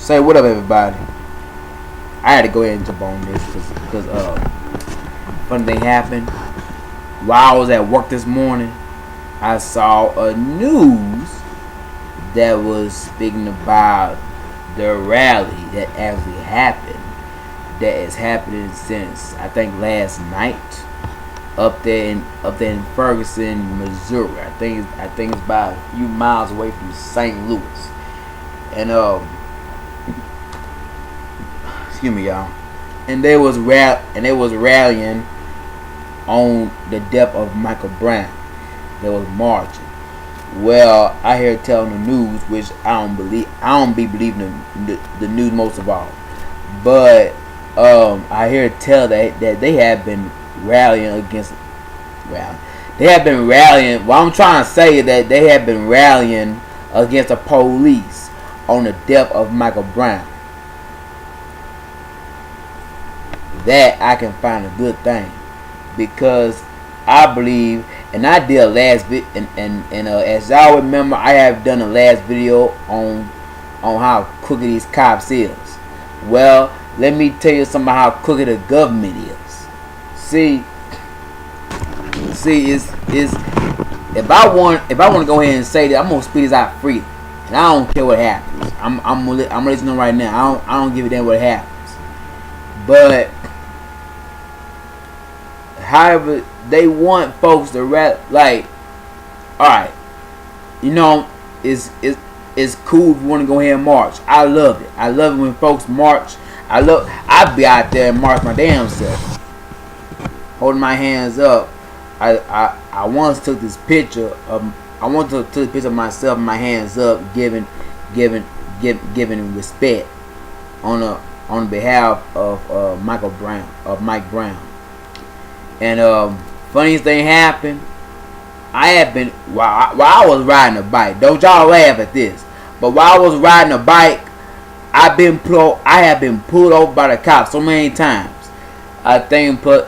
Say what up, everybody. I had to go ahead and jump on this because funny thing happened. While I was at work this morning, I saw a news that was speaking about the rally that actually happened. That is happening since I think last night up there in Ferguson, Missouri. I think it's about a few miles away from St. Louis. And excuse me, y'all. And they was rallying on the death of Michael Brown. They was marching. Well, I hear telling the news, which I don't be believing the news most of all. But I hear tell that they have been rallying against. Well, they have been rallying. What I'm trying to say is that they have been rallying against the police on the death of Michael Brown. That I can find a good thing, because I believe, and I did a last and as y'all remember, I have done a last video on how crooked these cops is. Well, let me tell you something about how crooked the government is. See, is if I want to go ahead and say that, I'm gonna speak this out free, and I don't care what happens. I'm gonna let you know right now. I don't give a damn what happens. But however, they want folks to like, alright, you know, it's cool if you want to go ahead and march. I love it. I love it when folks march. I'd be out there and march my damn self, holding my hands up. I once took this picture of myself and my hands up, giving respect on behalf of Mike Brown. And funniest thing happened. I had been while I was riding a bike. Don't y'all laugh at this, but while I was riding a bike, I have been pulled over by the cops so many times. I think because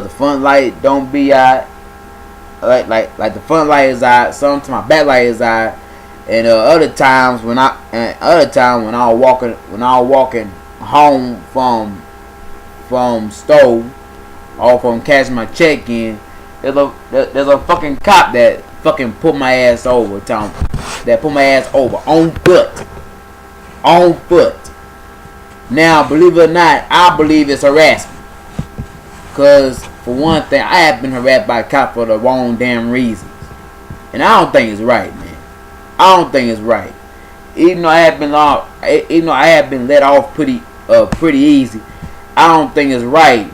the front light don't be out, like the front light is out. Sometimes my back light is out, and other times when I was walking home from store or from cashing my check in, there's a fucking cop that fucking put my ass over, on foot. Now, believe it or not, I believe it's harassment. Because, for one thing, I have been harassed by a cop for the wrong damn reasons. And I don't think it's right, man. I don't think it's right. Even though I have been let off pretty easy, I don't think it's right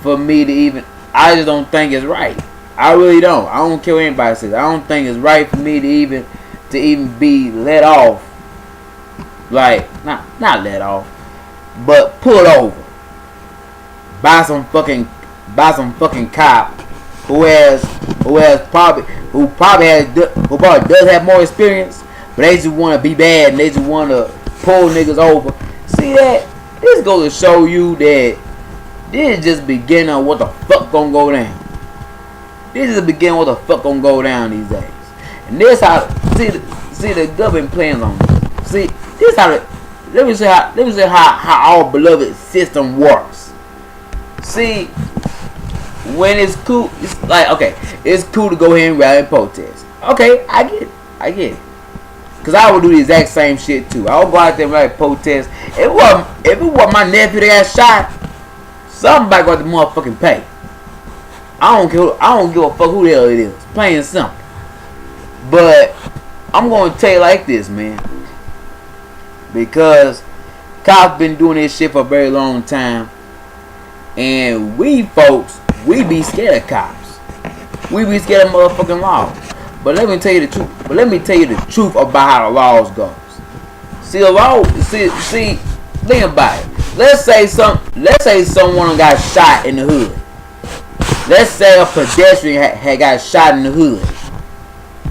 for me to even. I just don't think it's right. I really don't. I don't care what anybody says. I don't think it's right for me to even be let off. Like, not let off, but pulled over by some fucking cop who probably does have more experience, but they just want to be bad and they just want to pull niggas over. See that? This goes to show you that this is just the beginning of what the fuck gonna go down. This is the beginning of what the fuck gonna go down these days. And this how see the government plans on this. See, this how let me say how our beloved system works. See, when it's cool, it's like, okay, it's cool to go ahead and rally and protest. Okay, I get it. Cause I would do the exact same shit too. I would go out there and rally and protest. If it wasn't my nephew that got shot, somebody got the motherfucking pay. I don't give a fuck who the hell it is. Plain and simple. But I'm gonna tell you like this, man. Because cops been doing this shit for a very long time, and we folks, we be scared of cops. We be scared of motherfucking laws. But let me tell you the truth about how the laws goes. See, the law. See, think about it. Let's say someone got shot in the hood. Let's say a pedestrian had got shot in the hood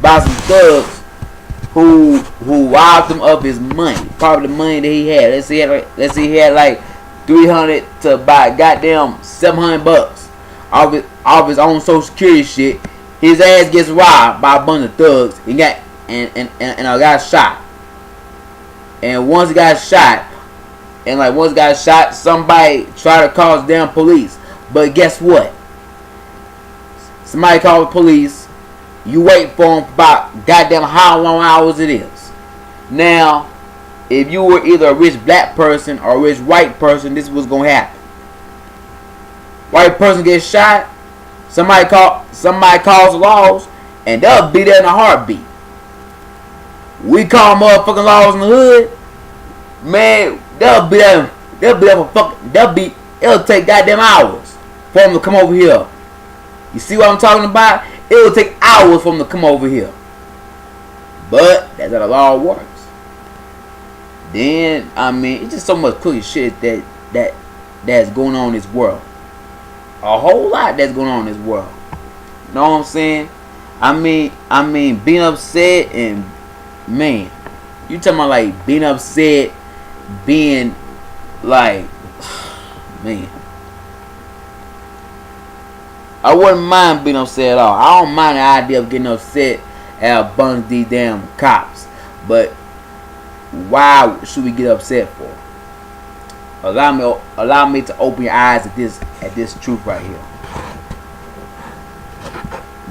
by some thugs who robbed him of his money, probably the money that he had. Let's say he had like $300 to buy goddamn $700 off his own social security shit. His ass gets robbed by a bunch of thugs. He got and got shot. and once he got shot, somebody tried to call the damn police. But guess what? Somebody called the police. You wait for them about goddamn how long hours it is. Now, if you were either a rich black person or a rich white person, this is what's gonna happen. White person gets shot. Somebody calls the laws, and they'll be there in a heartbeat. We call motherfucking laws in the hood, man. They'll be there for fucking. It'll take goddamn hours for them to come over here. You see what I'm talking about? It'll take hours for them to come over here. But that's how the law works. Then it's just so much crooked shit that's going on in this world. A whole lot that's going on in this world. You know what I'm saying? Being upset and man, you talking about like being upset, being like, man. I wouldn't mind being upset at all. I don't mind the idea of getting upset at a bunch of these damn cops. But why should we get upset for? Allow me to open your eyes at this truth right here.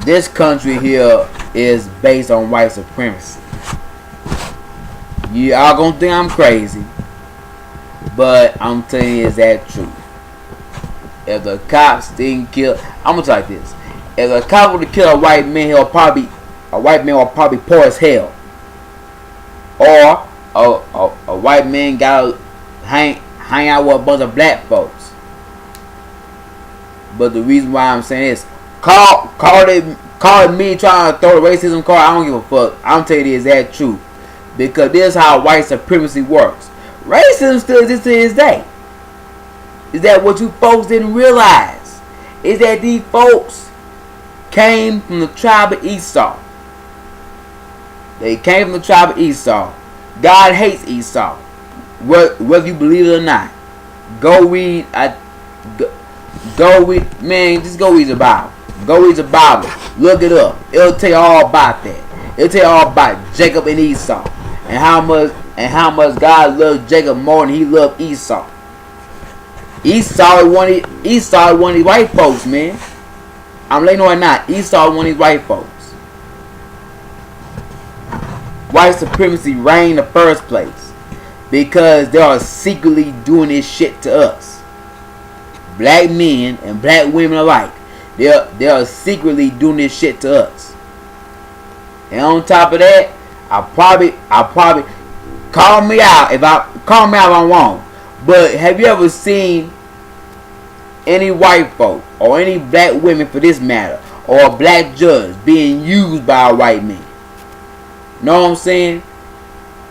This country here is based on white supremacy. You all gonna think I'm crazy, but I'm telling you, is that true? If the cops didn't kill, I'm gonna tell you this: if a cop would have killed a white man, will probably poor as hell, or a white man got hang out with a bunch of black folks. But the reason why I'm saying this, call it me trying to throw the racism card. I don't give a fuck. I'm telling you the exact truth, because this is how white supremacy works. Racism still exists to this day. Is that what you folks didn't realize? Is that these folks came from the tribe of Esau. They came from the tribe of Esau. God hates Esau, whether you believe it or not. Go read, man. Just go read the Bible. Go read the Bible. Look it up. It'll tell you all about that. It'll tell you all about Jacob and Esau, and how much God loved Jacob more than He loved Esau. Esau one of these white folks, man. I'm letting you know or not. Esau one of these white folks. White supremacy reigned in the first place because they are secretly doing this shit to us. Black men and black women alike. They are secretly doing this shit to us. And on top of that, I probably call me out if I'm wrong. But have you ever seen any white folk or any black women for this matter, or a black judge being used by a white man? Know what I'm saying?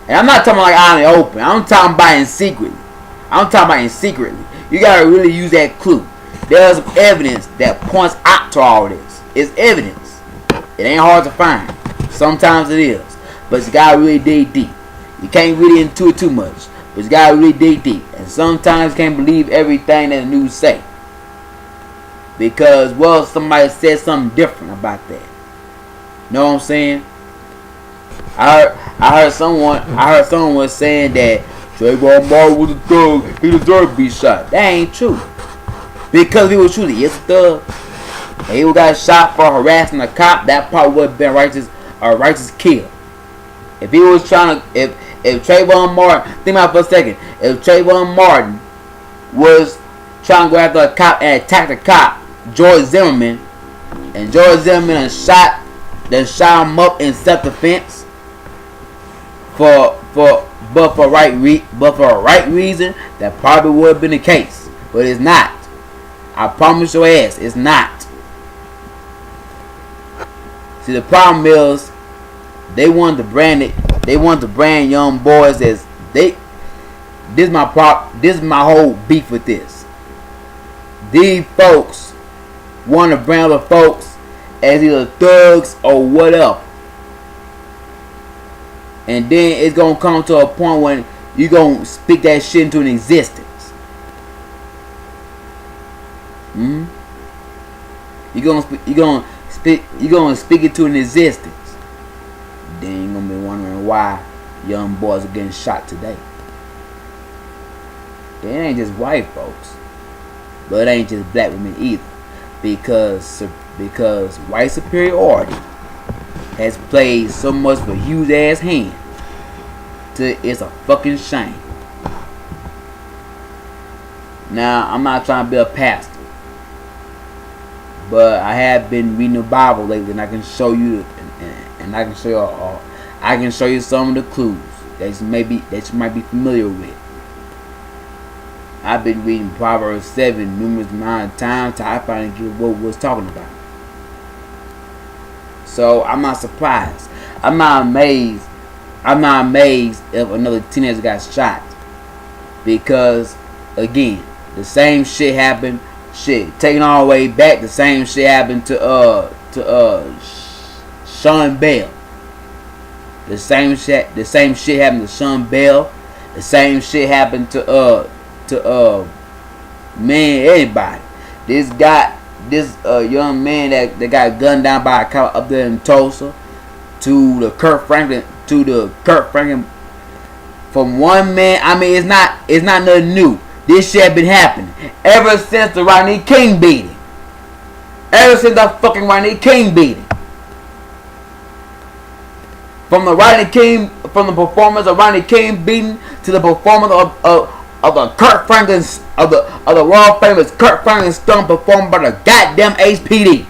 And I'm not talking like out in the open. I'm talking about in secretly. You gotta really use that clue. There's evidence that points out to all this. It's evidence. It ain't hard to find. Sometimes it is, but you gotta really dig deep. You can't really into it too much, but you gotta really dig deep. And sometimes you can't believe everything that the news say, because somebody said something different about that. Know what I'm saying? I heard someone was saying that Trayvon Martin was a thug. He deserved to be shot. That ain't true. Because if he was truly a thug, and he got shot for harassing a cop, that probably would have been a righteous kill. If he was trying to, if Trayvon Martin, think about it for a second. If Trayvon Martin was trying to go after a cop and attack the cop, George Zimmerman, and George Zimmerman shot him up in self-defense for a right reason, that probably would have been the case. But it's not. I promise your ass, it's not. See, the problem is they want to brand young boys as they. This is my whole beef with this. These folks want to brand other folks as either thugs or whatever. And then it's gonna come to a point when you gonna speak that shit into an existence. You gonna speak it to an existence. Then you're gonna be wondering why young boys are getting shot today. It ain't just white folks, but it ain't just black women either, because white superiority has played so much of a huge ass hand to it's a fucking shame. Now, I'm not trying to be a pastor, but I have been reading the Bible lately, and I can show you, and I can show you, I can show you some of the clues that you might be familiar with. I've been reading Proverbs 7 numerous amount of times till I finally get what was talking about. So I'm not surprised. I'm not amazed if another teenager got shot, because again, the same shit happened. Taking all the way back, the same shit happened to Sean Bell. The same shit happened to Sean Bell. The same shit happened to anybody. This young man that got gunned down by a cop up there in Tulsa, to the Kurt Franklin. From one man, I mean, it's not nothing new. This shit been happening ever since the Rodney King beating. Ever since the fucking Rodney King beating. From the performance of Rodney King beating to the performance of the Kurt Franklin, of the world famous Kurt Franklin stunt performed by the goddamn HPD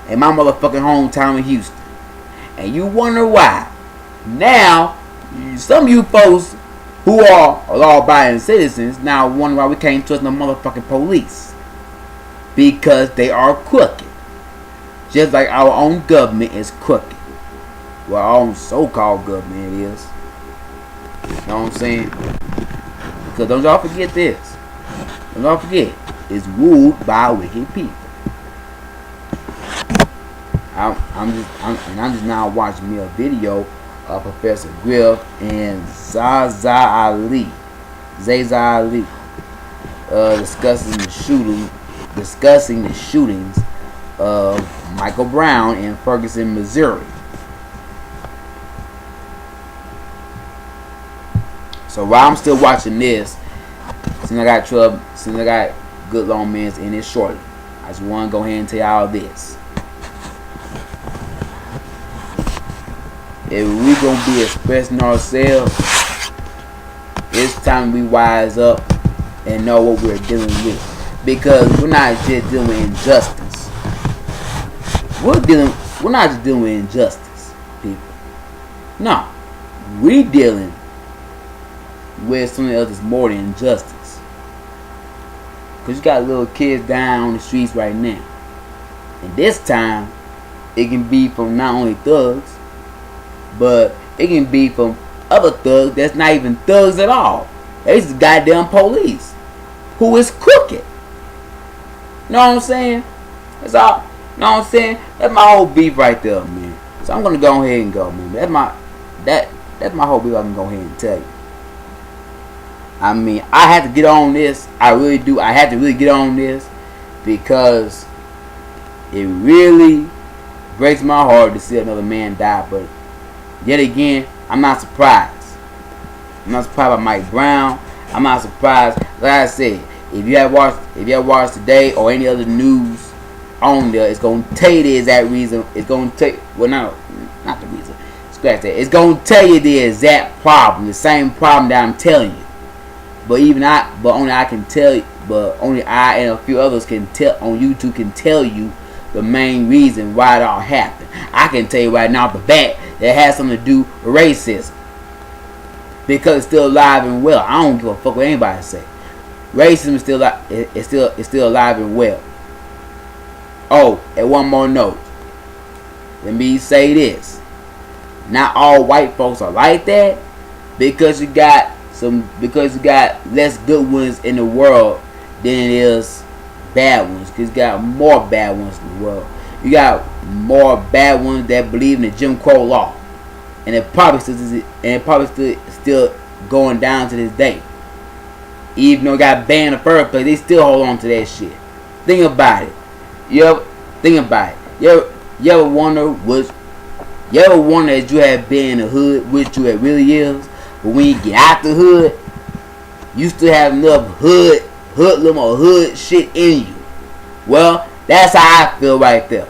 in my motherfucking hometown in Houston. And you wonder why. Now, some of you folks who are law-abiding citizens now wonder why we can't trust the motherfucking police. Because they are crooked. Just like our own government is crooked. Well, our own so-called government is. You know what I'm saying? Because don't y'all forget this. Don't y'all forget. It's ruled by wicked people. I'm just now watching me a video of Professor Griff and Zaza Ali, discussing the shootings of Michael Brown in Ferguson, Missouri. So while I'm still watching this, since I got good long minutes in it shortly, I just want to go ahead and tell y'all this. If we gonna be expressing ourselves, it's time we wise up and know what we're dealing with. Because we're not just dealing with injustice. We're not just dealing with injustice, people. No. We dealing with something else that's more than injustice. Because you got little kids dying on the streets right now. And this time, it can be from not only thugs, but it can be from other thugs that's not even thugs at all. They just goddamn police who is crooked. Know what I'm saying? That's all. Know what I'm saying? That's my whole beef right there, man. So I'm gonna go ahead and go, man. That's my whole beef. I can go ahead and tell you. I mean, I had to get on this. I really do. I had to really get on this because it really breaks my heart to see another man die. But yet again, I'm not surprised. I'm not surprised by Mike Brown. I'm not surprised. Like I said, if you have watched today or any other news on there, it's gonna tell you the exact reason. It's gonna tell you, well, not the reason. Scratch that. It's gonna tell you the exact problem, the same problem that I'm telling you. But only I can tell you. But only I and a few others can tell on YouTube can tell you the main reason why it all happened. I can tell you right now off the bat that it has something to do with racism. Because it's still alive and well. I don't give a fuck what anybody say. Racism is still it's still alive and well. Oh, and one more note. Let me say this. Not all white folks are like that, because you got less good ones in the world than it is bad ones. Because you got more bad ones in the world. You got more bad ones that believe in the Jim Crow law, and it probably still going down to this day. Even though it got banned in the first place, they still hold on to that shit. Think about it. You ever wonder You ever wonder that you have been in the hood, which you it really is, but when you get out the hood, you still have enough hoodlum or hood shit in you. Well, that's how I feel right there.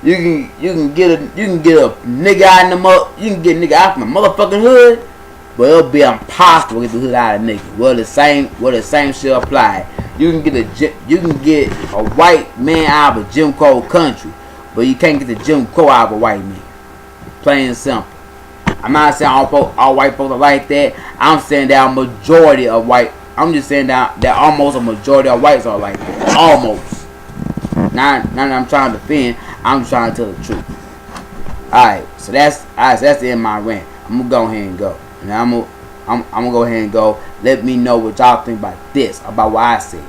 You can get a nigga out in the you can get a nigga out from the motherfucking hood, but it'll be impossible to get the hood out of nigga. Well, the same shit apply. You can get a white man out of a Jim Crow country, but you can't get the Jim Crow out of a white man. Plain and simple. I'm not saying all white folks are like that. I'm saying that a majority of white. I'm just saying that almost a majority of whites are like that. Almost. Not that I'm trying to defend. I'm just trying to tell the truth. Alright, so that's the end of my rant. I'm gonna go ahead and go. And I'm gonna go ahead and go. Let me know what y'all think about this, about what I said.